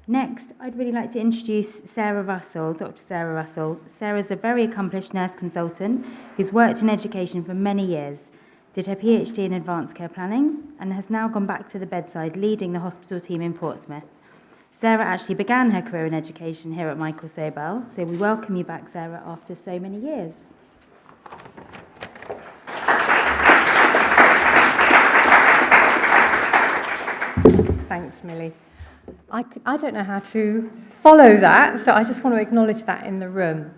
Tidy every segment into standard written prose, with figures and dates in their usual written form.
Next, I'd really like to introduce Sarah Russell, Dr. Sarah Russell. Sarah's a very accomplished nurse consultant who's worked in education for many years, did her PhD in advanced care planning, and has now gone back to the bedside leading the hospital team in Portsmouth. Sarah actually began her career in education here at Michael Sobel, so we welcome you back, Sarah, after so many years. Thanks, Millie. I don't know how to follow that, so I just want to acknowledge that in the room.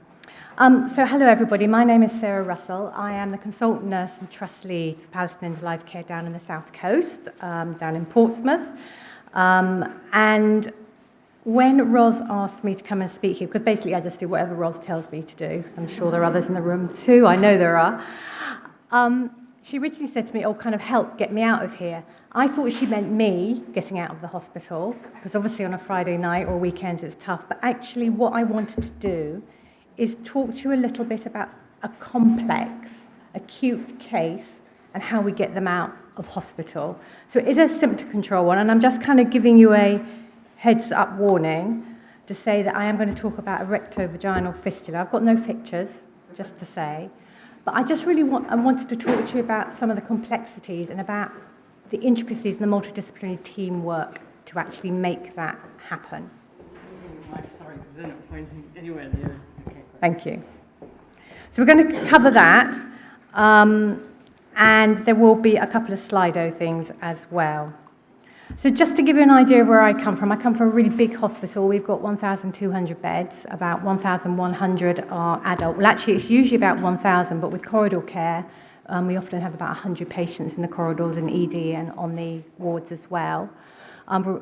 So hello, everybody. My name is Sarah Russell. I am the consultant nurse and trust lead for Palliative and End-of-Life Care down in the South Coast, down in Portsmouth. And when Ros asked me to come and speak here, because basically I just do whatever Ros tells me to do. I'm sure there are others in the room too. I know there are. She originally said to me, kind of help get me out of here. I thought she meant me getting out of the hospital, because obviously on a Friday night or weekends it's tough. But actually what I wanted to do is talk to you a little bit about a complex, acute case and how we get them out of hospital. So it is a symptom control one, and I'm just kind of giving you a heads up warning to say that I am going to talk about a rectovaginal fistula. I've got no pictures, just to say. But I just really wanted to talk to you about some of the complexities and about the intricacies and the multidisciplinary teamwork to actually make that happen. Sorry, because they're not pointing anywhere near. Okay. Thank you. So we're going to cover that, and there will be a couple of Slido things as well. So just to give you an idea of where I come from a really big hospital. We've got 1,200 beds, about 1,100 are adult. Well, actually, it's usually about 1,000, but with corridor care, we often have about 100 patients in the corridors in ED and on the wards as well.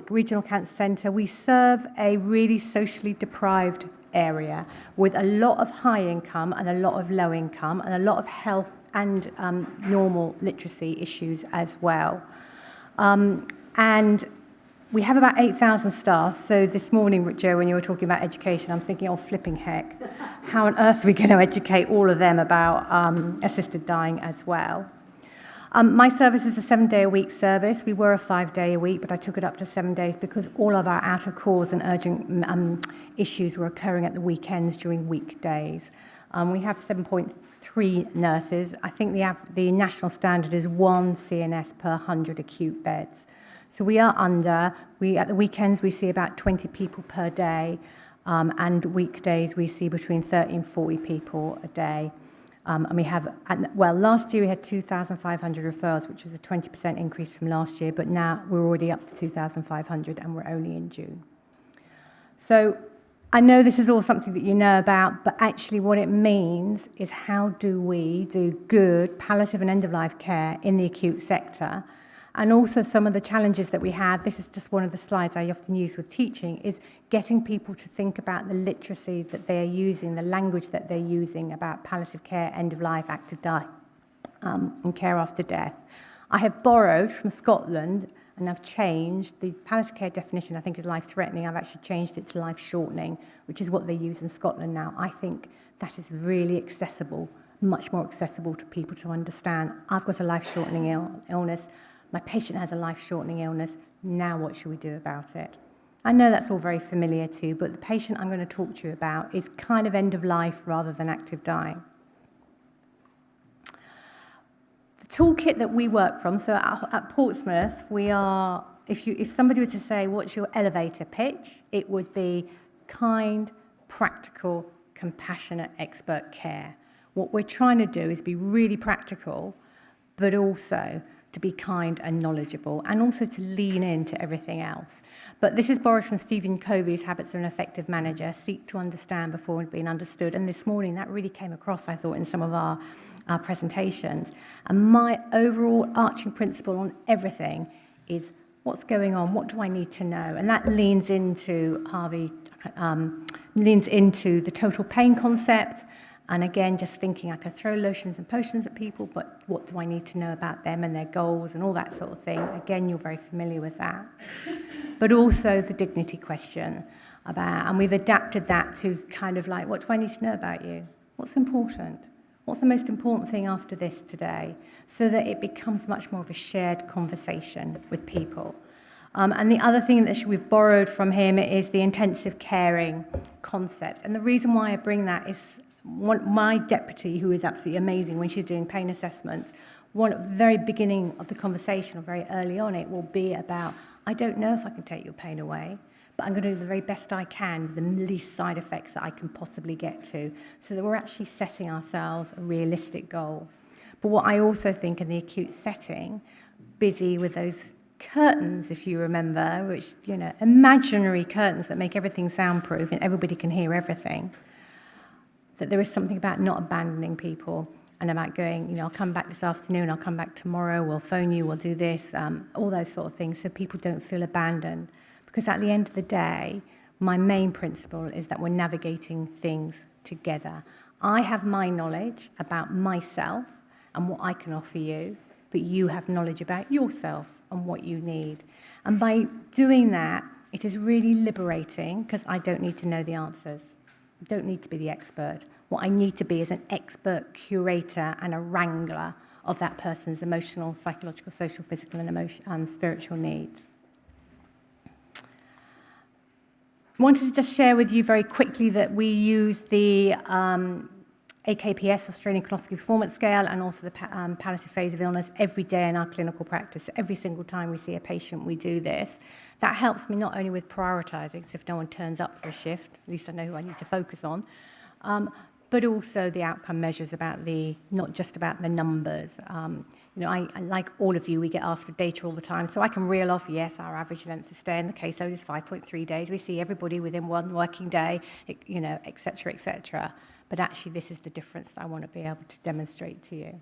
Regional Cancer Centre, we serve a really socially deprived area with a lot of high income and a lot of low income and a lot of health and normal literacy issues as well. And we have about 8,000 staff. So this morning, Joe, when you were talking about education, I'm thinking, oh, flipping heck, how on earth are we going to educate all of them about assisted dying as well? My service is a 7-day-a-week service. We were a 5-day-a-week, but I took it up to 7 days because all of our out-of-cause and urgent issues were occurring at the weekends during weekdays. We have 7.3 nurses. I think the national standard is 1 CNS per 100 acute beds. So we are under. At the weekends, we see about 20 people per day, and weekdays, we see between 30 and 40 people a day. And we have, last year we had 2,500 referrals, which was a 20% increase from last year, but now we're already up to 2,500 and we're only in June. So I know this is all something that you know about, but actually what it means is how do we do good palliative and end-of-life care in the acute sector. And also some of the challenges that we have, this is just one of the slides I often use with teaching, is getting people to think about the literacy that they're using, the language that they're using about palliative care, end-of-life, active die, and care after death. I have borrowed from Scotland, and I've changed the palliative care definition, I think is life-threatening. I've actually changed it to life-shortening, which is what they use in Scotland now. I think that is really accessible, much more accessible to people to understand. I've got a life-shortening illness. My patient has a life-shortening illness. Now what should we do about it? I know that's all very familiar to you, but the patient I'm going to talk to you about is kind of end of life rather than active dying. The toolkit that we work from, so at Portsmouth, we are, if somebody were to say, what's your elevator pitch? It would be kind, practical, compassionate, expert care. What we're trying to do is be really practical, but also to be kind and knowledgeable, and also to lean into everything else. But this is borrowed from Stephen Covey's Habits of an Effective Manager, seek to understand before being understood. And this morning, that really came across, I thought, in some of our presentations. And my overall arching principle on everything is what's going on, what do I need to know? And that leans into the total pain concept. And again, just thinking I could throw lotions and potions at people, but what do I need to know about them and their goals and all that sort of thing? Again, you're very familiar with that. But also the dignity question about, and we've adapted that to kind of like, what do I need to know about you? What's important? What's the most important thing after this today? So that it becomes much more of a shared conversation with people. And the other thing that we've borrowed from him is the intensive caring concept. And the reason why I bring that is my deputy, who is absolutely amazing when she's doing pain assessments, one at the very beginning of the conversation, or very early on, it will be about, I don't know if I can take your pain away, but I'm going to do the very best I can with the least side effects that I can possibly get to, so that we're actually setting ourselves a realistic goal. But what I also think in the acute setting, busy with those curtains, if you remember, which, imaginary curtains that make everything soundproof and everybody can hear everything, that there is something about not abandoning people and about going, I'll come back this afternoon, I'll come back tomorrow, we'll phone you, we'll do this, all those sort of things, so people don't feel abandoned. Because at the end of the day, my main principle is that we're navigating things together. I have my knowledge about myself and what I can offer you, but you have knowledge about yourself and what you need. And by doing that, it is really liberating, because I don't need to know the answers. I don't need to be the expert. What I need to be is an expert curator and a wrangler of that person's emotional, psychological, social, physical, and spiritual needs. I wanted to just share with you very quickly that we use the AKPS, Australian Colonoscopy Performance Scale, and also the palliative phase of illness every day in our clinical practice. Every single time we see a patient, we do this. That helps me not only with prioritising, so if no one turns up for a shift, at least I know who I need to focus on, but also the outcome measures not just about the numbers. I, like all of you, we get asked for data all the time, so I can reel off, yes, our average length of stay in the caseload is 5.3 days. We see everybody within one working day, et cetera, et cetera. But actually, this is the difference that I want to be able to demonstrate to you.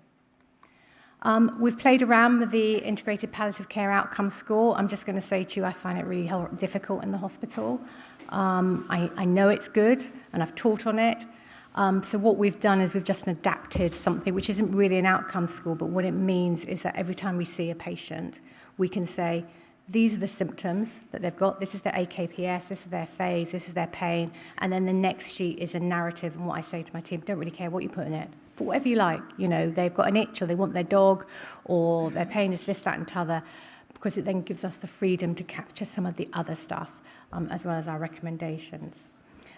We've played around with the Integrated Palliative Care Outcome Score. I'm just going to say to you, I find it really difficult in the hospital. I know it's good, and I've taught on it. So what we've done is we've just adapted something which isn't really an outcome score, but what it means is that every time we see a patient, we can say, these are the symptoms that they've got, this is their AKPS, this is their phase, this is their pain, and then the next sheet is a narrative, and what I say to my team, don't really care what you put in it, put whatever you like, they've got an itch, or they want their dog, or their pain is this, that, and t'other, because it then gives us the freedom to capture some of the other stuff, as well as our recommendations.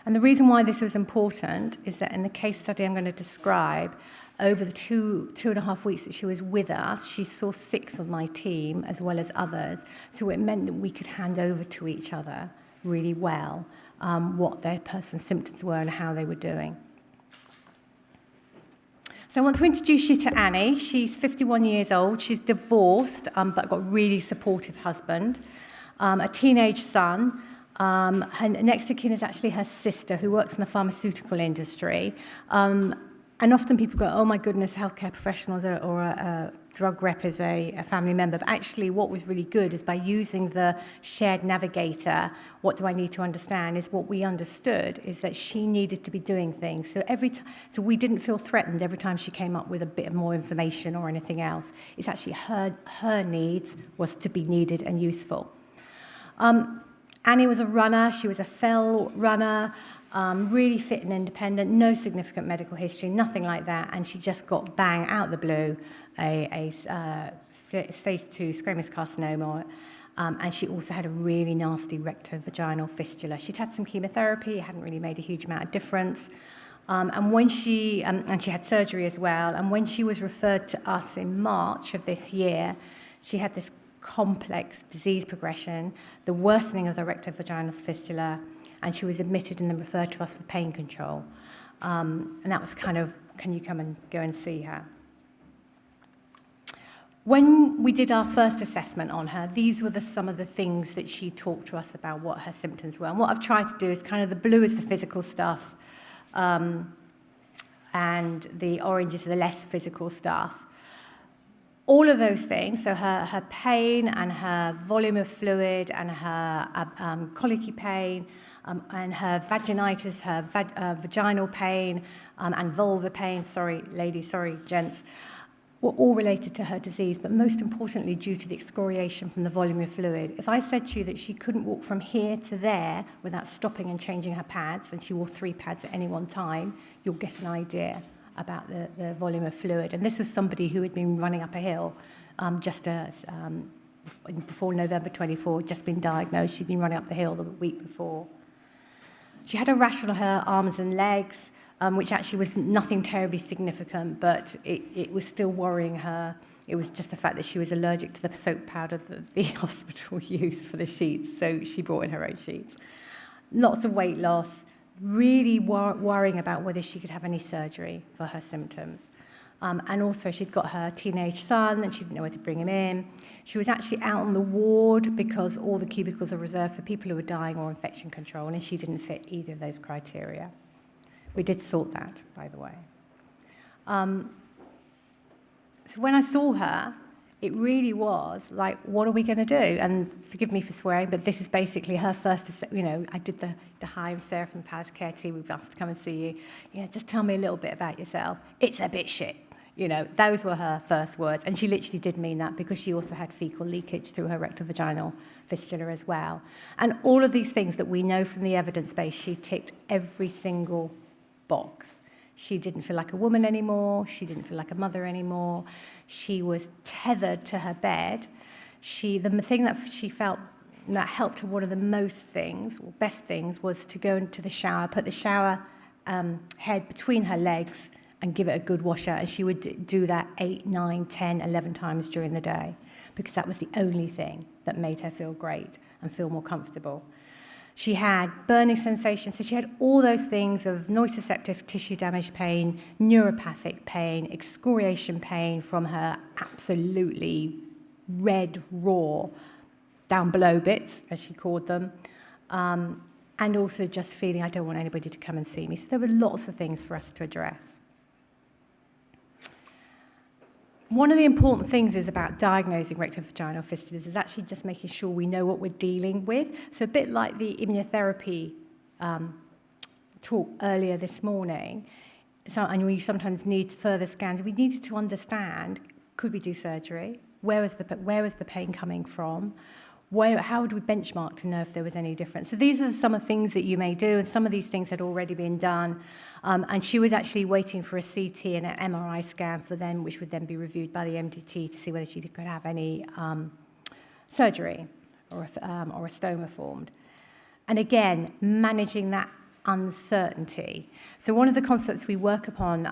And the reason why this was important is that in the case study I'm going to describe, over the two and a half weeks that she was with us, she saw 6 of my team as well as others. So it meant that we could hand over to each other really well what their person's symptoms were and how they were doing. So I want to introduce you to Annie. She's 51 years old. She's divorced, but got a really supportive husband, a teenage son. Her next of kin is actually her sister, who works in the pharmaceutical industry. And often people go, oh my goodness, healthcare professionals or a drug rep is a family member. But actually what was really good is by using the shared navigator, what do I need to understand, is what we understood is that she needed to be doing things. So we didn't feel threatened every time she came up with a bit more information or anything else. It's actually her needs was to be needed and useful. Annie was a runner. She was a fell runner, really fit and independent, no significant medical history, nothing like that, and she just got bang out of the blue a stage 2 squamous carcinoma, and she also had a really nasty rectovaginal fistula. She'd had some chemotherapy, it hadn't really made a huge amount of difference, and when she had surgery as well, and when she was referred to us in March of this year, she had this complex disease progression, the worsening of the rectovaginal fistula, and she was admitted and then referred to us for pain control. And that was kind of, can you come and go and see her? When we did our first assessment on her, these were some of the things that she talked to us about what her symptoms were. And what I've tried to do is kind of the blue is the physical stuff, and the orange is the less physical stuff. All of those things, so her pain and her volume of fluid and her colicky pain and her vaginitis, her vaginal pain and vulvar pain, sorry ladies, sorry gents, were all related to her disease, but most importantly due to the excoriation from the volume of fluid. If I said to you that she couldn't walk from here to there without stopping and changing her pads, and she wore 3 pads at any one time, you'll get an idea about the volume of fluid. And this was somebody who had been running up a hill just before November 24, just been diagnosed. She'd been running up the hill the week before. She had a rash on her arms and legs, which actually was nothing terribly significant, but it was still worrying her. It was just the fact that she was allergic to the soap powder that the hospital used for the sheets, so she brought in her own sheets. Lots of weight loss, really worrying about whether she could have any surgery for her symptoms. And also she'd got her teenage son and she didn't know where to bring him in. She was actually out on the ward because all the cubicles are reserved for people who are dying or infection control, and she didn't fit either of those criteria. We did sort that, by the way. So when I saw her, it really was like, what are we going to do? And forgive me for swearing, but this is basically her first, I did the hi, I'm Sarah from Palliative Care team, we've asked to come and see you. Just tell me a little bit about yourself. It's a bit shit. Those were her first words. And she literally did mean that because she also had fecal leakage through her rectovaginal fistula as well. And all of these things that we know from the evidence base, she ticked every single box. She didn't feel like a woman anymore. She didn't feel like a mother anymore. She was tethered to her bed. The thing that she felt that helped her, one of the best things, was to go into the shower, put the shower head between her legs and give it a good wash out. And she would do that 8, 9, 10, 11 times during the day because that was the only thing that made her feel great and feel more comfortable. She had burning sensations, so she had all those things of nociceptive tissue damage pain, neuropathic pain, excoriation pain from her absolutely red, raw, down below bits, as she called them, and also just feeling, I don't want anybody to come and see me. So there were lots of things for us to address. One of the important things is about diagnosing rectovaginal fistulas is actually just making sure we know what we're dealing with. So a bit like the immunotherapy talk earlier this morning, and we sometimes need further scans, we needed to understand, could we do surgery? Where was the pain coming from? How would we benchmark to know if there was any difference? So these are some of the things that you may do, and some of these things had already been done. And she was actually waiting for a CT and an MRI scan for them, which would then be reviewed by the MDT to see whether she could have any surgery or a stoma formed. And again, managing that uncertainty. So one of the concepts I work upon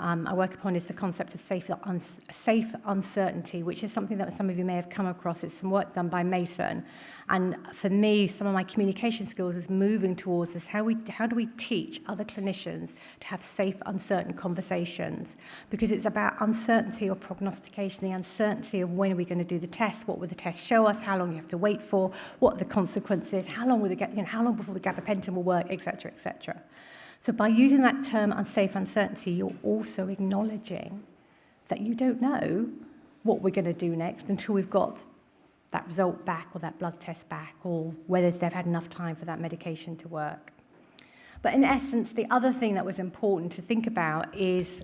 is the concept of safe uncertainty, which is something that some of you may have come across. It's some work done by Mason. And for me, some of my communication skills is moving towards this. How do we teach other clinicians to have safe, uncertain conversations? Because it's about uncertainty or prognostication, the uncertainty of when are we going to do the test, what will the test show us, how long you have to wait for, what are the consequences, how long before the gabapentin will work, etc., etc. So by using that term unsafe uncertainty, you're also acknowledging that you don't know what we're going to do next until we've got that result back or that blood test back or whether they've had enough time for that medication to work. But in essence, the other thing that was important to think about is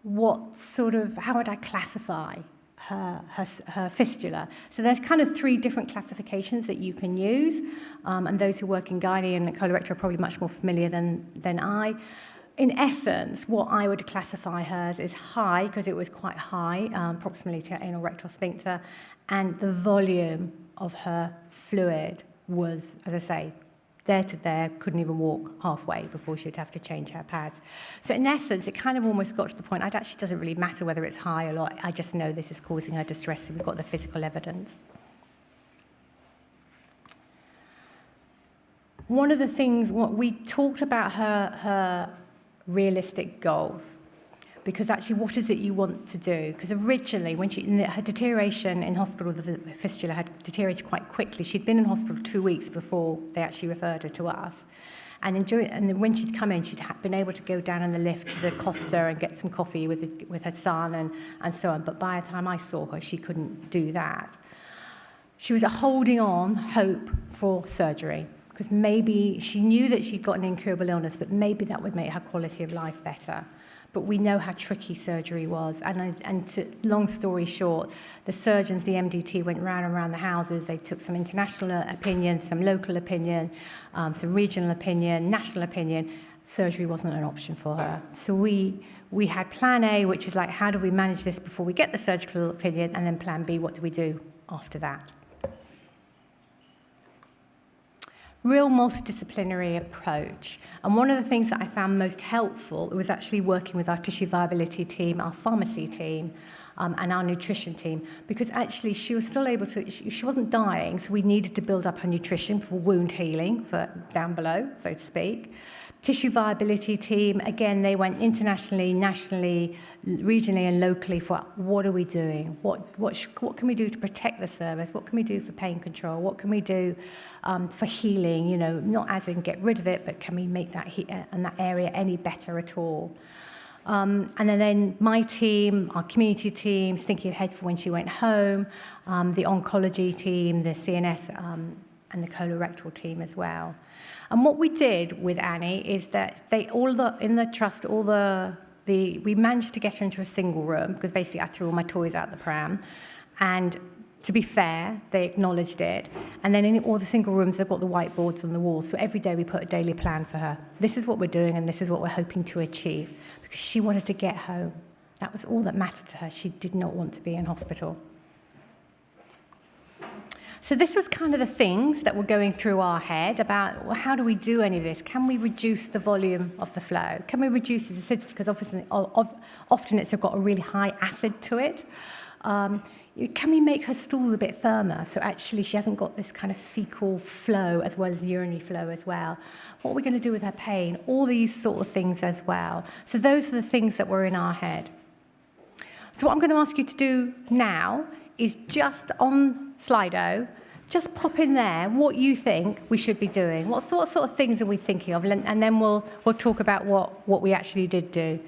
how would I classify her fistula. So there's kind of 3 different classifications that you can use, and those who work in gynae and colorectal are probably much more familiar than I. In essence, what I would classify hers is high, because it was quite high, proximally to anal rectal sphincter, and the volume of her fluid was, as I say, there to there, couldn't even walk halfway before she would have to change her pads. So in essence, it kind of almost got to the point, it actually doesn't really matter whether it's high or low, I just know this is causing her distress, so we've got the physical evidence. One of the things, what we talked about her realistic goals, because actually what is it you want to do? Because originally, her deterioration in hospital, the fistula had deteriorated quite quickly. She'd been in hospital 2 weeks before they actually referred her to us. And then when she'd come in, she'd been able to go down in the lift to the Costa and get some coffee with her son and so on. But by the time I saw her, she couldn't do that. She was holding on hope for surgery, because maybe she knew that she'd got an incurable illness, but maybe that would make her quality of life better. But we know how tricky surgery was. Long story short, the surgeons, the MDT, went round and round the houses. They took some international opinion, some local opinion, some regional opinion, national opinion. Surgery wasn't an option for her. So we had plan A, which is like, how do we manage this before we get the surgical opinion? And then plan B, what do we do after that? real multidisciplinary approach. And one of the things that I found most helpful was actually working with our tissue viability team, our pharmacy team, and our nutrition team, because actually she was still able to, she wasn't dying, so we needed to build up her nutrition for wound healing, for down below, so to speak. Tissue viability team, again, they went internationally, nationally, regionally and locally for what are we doing? What can we do to protect the service? What can we do for pain control? What can we do for healing? You know, not as in get rid of it, but can we make that and that area any better at all? And then my team, our community teams, thinking ahead for when she went home, the oncology team, the CNS, and the colorectal team as well. And what we did with Annie is that in the trust, we managed to get her into a single room, because basically I threw all my toys out the pram. And to be fair, they acknowledged it. And then in all the single rooms, they've got the whiteboards on the wall. So every day we put a daily plan for her. This is what we're doing, and this is what we're hoping to achieve. Because she wanted to get home. That was all that mattered to her. She did not want to be in hospital. So this was kind of the things that were going through our head about, well, how do we do any of this? Can we reduce the volume of the flow? Can we reduce its acidity? Because often it's got a really high acid to it. Can we make her stools a bit firmer so actually she hasn't got this kind of fecal flow as well as urinary flow as well? What are we going to do with her pain? All these sort of things as well. So those are the things that were in our head. So what I'm going to ask you to do now is just on Slido, just pop in there what you think we should be doing. What sort of things are we thinking of? And then we'll talk about what we actually did do.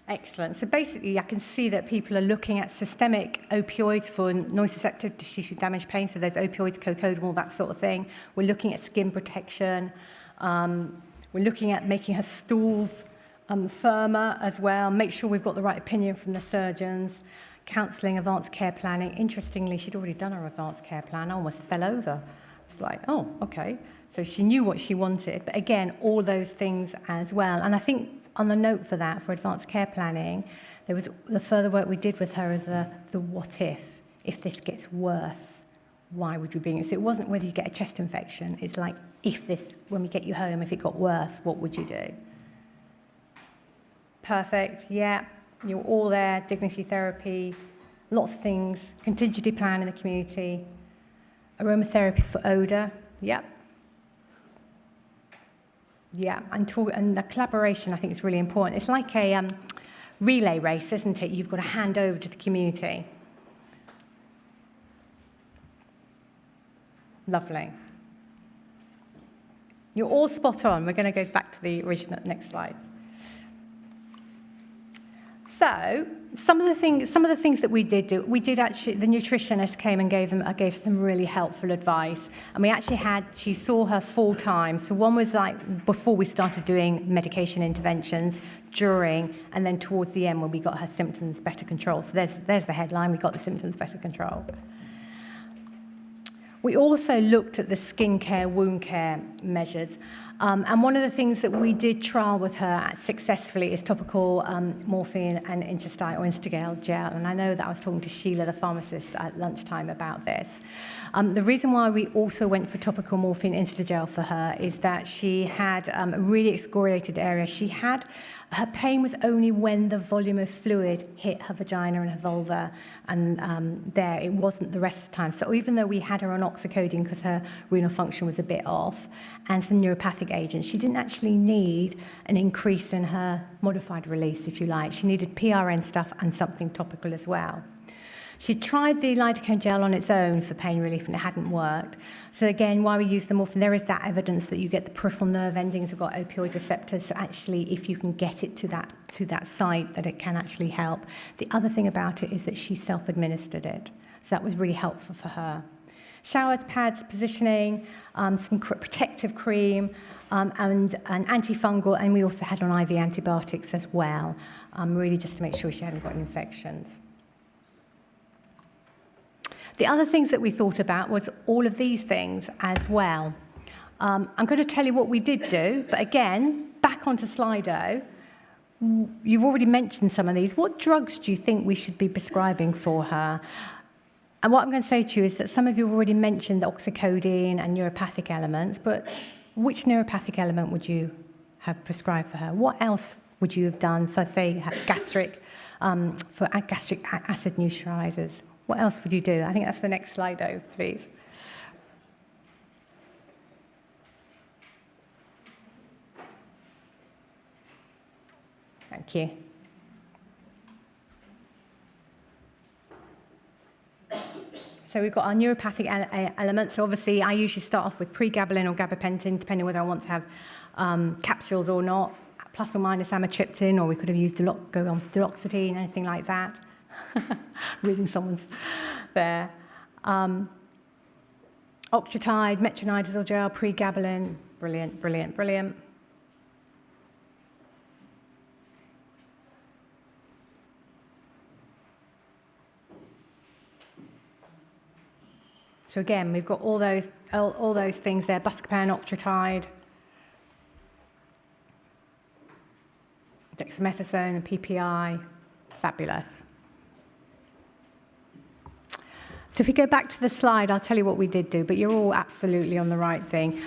Excellent. So basically, I can see that people are looking at systemic opioids for nociceptive tissue damage pain. So there's opioids, cocodamol, that sort of thing. We're looking at skin protection. We're looking at making her stools firmer as well. Make sure we've got the right opinion from the surgeons. Counselling, advanced care planning. Interestingly, she'd already done her advanced care plan. I almost fell over. It's like, oh, okay. So she knew what she wanted. But again, all those things as well. And I think on the note for that, for advanced care planning, there was the further work we did with her as the what if this gets worse, why would we bring it? So it wasn't whether you get a chest infection, it's like, when we get you home, if it got worse, what would you do? Perfect, yeah, you're all there, dignity therapy, lots of things, contingency plan in the community, aromatherapy for odour, yep. Yeah, and the collaboration, I think, is really important. It's like a relay race, isn't it? You've got to hand over to the community. Lovely. You're all spot on. We're going to go back to the original next slide. So some of the things that we did do, we did actually, the nutritionist came and gave some really helpful advice. And we actually she saw her full time. So one was like before we started doing medication interventions, during, and then towards the end when we got her symptoms better controlled. So there's the headline, we got the symptoms better controlled. We also looked at the skin care, wound care measures. And one of the things that we did trial with her successfully is topical morphine and Intrastite or Instagel gel. And I know that I was talking to Sheila, the pharmacist, at lunchtime about this. The reason why we also went for topical morphine Instagel for her is that she had a really excoriated area. Her pain was only when the volume of fluid hit her vagina and her vulva, and it wasn't the rest of the time. So even though we had her on oxycodone because her renal function was a bit off, and some neuropathic agents, she didn't actually need an increase in her modified release, if you like. She needed PRN stuff and something topical as well. She tried the lidocaine gel on its own for pain relief and it hadn't worked. So again, why we use the morphine, there is that evidence that you get the peripheral nerve endings have got opioid receptors, so actually if you can get it to that site, that it can actually help. The other thing about it is that she self-administered it, so that was really helpful for her. Showers, pads, positioning, some protective cream, and an antifungal, and we also had on IV antibiotics as well, really just to make sure she hadn't got any infections. The other things that we thought about was all of these things as well. I'm going to tell you what we did do, but again, back onto Slido. You've already mentioned some of these. What drugs do you think we should be prescribing for her? And what I'm going to say to you is that some of you have already mentioned oxycodone and neuropathic elements, but which neuropathic element would you have prescribed for her? What else would you have done for, say, gastric acid neutralizers? What else would you do? I think that's the next Slido, please. Thank you. So we've got our neuropathic elements. So obviously, I usually start off with pregabalin or gabapentin, depending whether I want to have capsules or not, plus or minus amitriptyline, or we could have used go on to duloxetine, anything like that. Reading someone's there. Octreotide, metronidazole gel, pregabalin. Brilliant, brilliant, brilliant. So again, we've got all those things there, buscopan, octreotide, dexamethasone and PPI, fabulous. So if we go back to the slide, I'll tell you what we did do, but you're all absolutely on the right thing.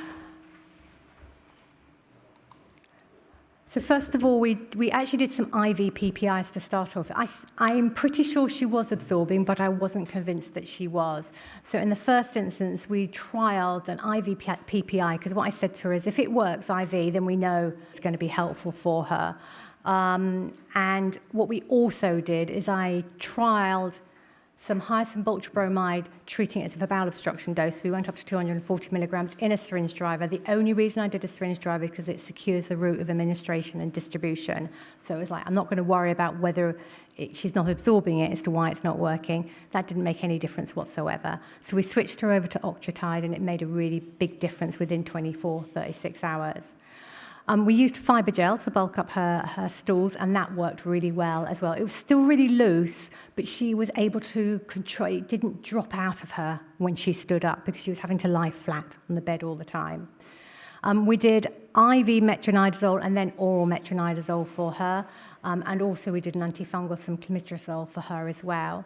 So first of all, we actually did some IV PPIs to start off. I'm pretty sure she was absorbing, but I wasn't convinced that she was. So in the first instance, we trialed an IV PPI, because what I said to her is, if it works IV, then we know it's going to be helpful for her. And what we also did is I trialed some hyacinth bromide, treating it as a bowel obstruction dose. We went up to 240 milligrams in a syringe driver. The only reason I did a syringe driver is because it secures the route of administration and distribution. So it was like, I'm not going to worry about whether she's not absorbing it as to why it's not working. That didn't make any difference whatsoever. So we switched her over to octreotide, and it made a really big difference within 24, 36 hours. We used fibre gel to bulk up her stools, and that worked really well as well. It was still really loose, but she was able to control. It didn't drop out of her when she stood up because she was having to lie flat on the bed all the time. We did IV metronidazole and then oral metronidazole for her, and also we did an antifungal, some clomidrazole for her as well.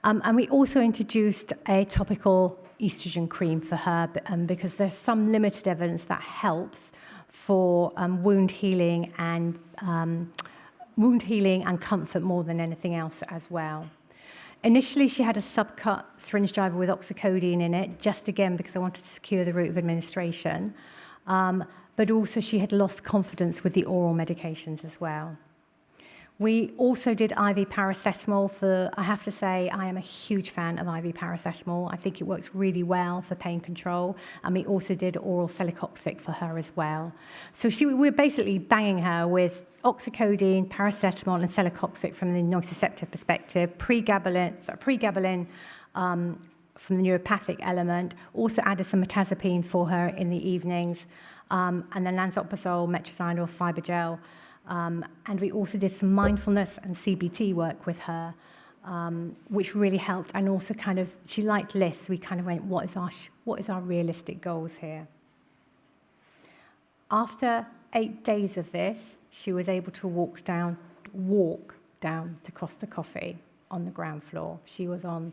And we also introduced a topical estrogen cream for her because there's some limited evidence that helps for wound healing and comfort more than anything else as well. Initially, she had a subcut syringe driver with oxycodone in it, just again because I wanted to secure the route of administration. But also she had lost confidence with the oral medications as well. We also did IV paracetamol for, I have to say, I am a huge fan of IV paracetamol. I think it works really well for pain control. And we also did oral celecoxib for her as well. So we were basically banging her with oxycodone, paracetamol, and celecoxib from the nociceptive perspective, pregabalin from the neuropathic element, also added some mirtazapine for her in the evenings, and then lansoprazole, metrazine, or fibre gel. And we also did some mindfulness and CBT work with her, which really helped. And also kind of, she liked lists. We kind of went, what is our realistic goals here? After 8 days of this, she was able to walk down to Costa Coffee on the ground floor. She was on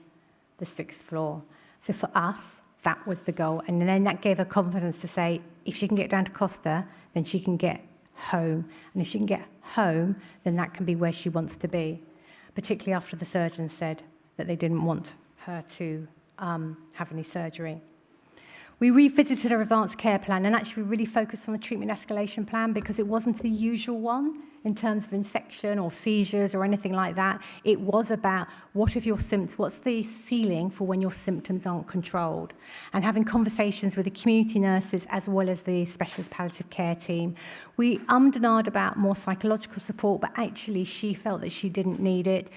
the 6th floor. So for us, that was the goal. And then that gave her confidence to say, if she can get down to Costa, then she can get home. And if she can get home, then that can be where she wants to be, particularly after the surgeon said that they didn't want her to have any surgery. We revisited her advanced care plan, and actually we really focused on the treatment escalation plan because it wasn't the usual one. in terms of infection or seizures or anything like that. It was about what if your symptoms, what's the ceiling for when your symptoms aren't controlled? And having conversations with the community nurses as well as the specialist palliative care team. We ummed and ahed about more psychological support, but actually she felt that she didn't need it.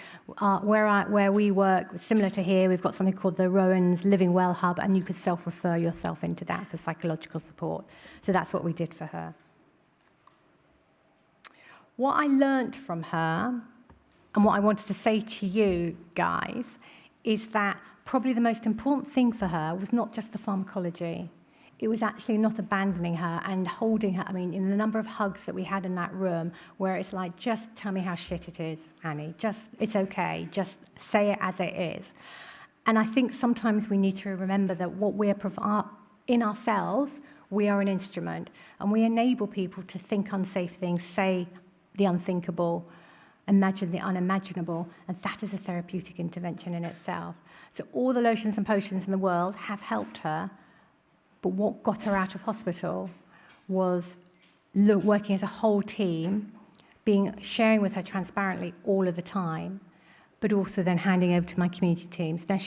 Where we work, similar to here, we've got something called the Rowan's Living Well Hub, and you could self-refer yourself into that for psychological support. So that's what we did for her. What I learnt from her, and what I wanted to say to you guys, is that probably the most important thing for her was not just the pharmacology. It was actually not abandoning her and holding her. I mean, in the number of hugs that we had in that room, where it's like, just tell me how shit it is, Annie. Just, it's okay. Just say it as it is. And I think sometimes we need to remember that what we're in ourselves, we are an instrument, and we enable people to think unsafe things, say the unthinkable, imagine the unimaginable, and that is a therapeutic intervention in itself. So all the lotions and potions in the world have helped her, but what got her out of hospital was working as a whole team, sharing with her transparently all of the time, but also then handing over to my community teams. Now,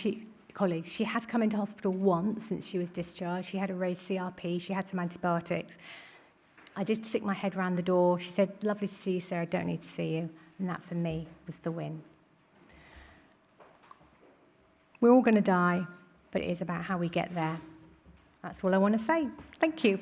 colleagues, she has come into hospital once since she was discharged. She had a raised CRP, she had some antibiotics. I did stick my head round the door. She said, lovely to see you, Sarah, don't need to see you. And that, for me, was the win. We're all going to die, but it is about how we get there. That's all I want to say. Thank you.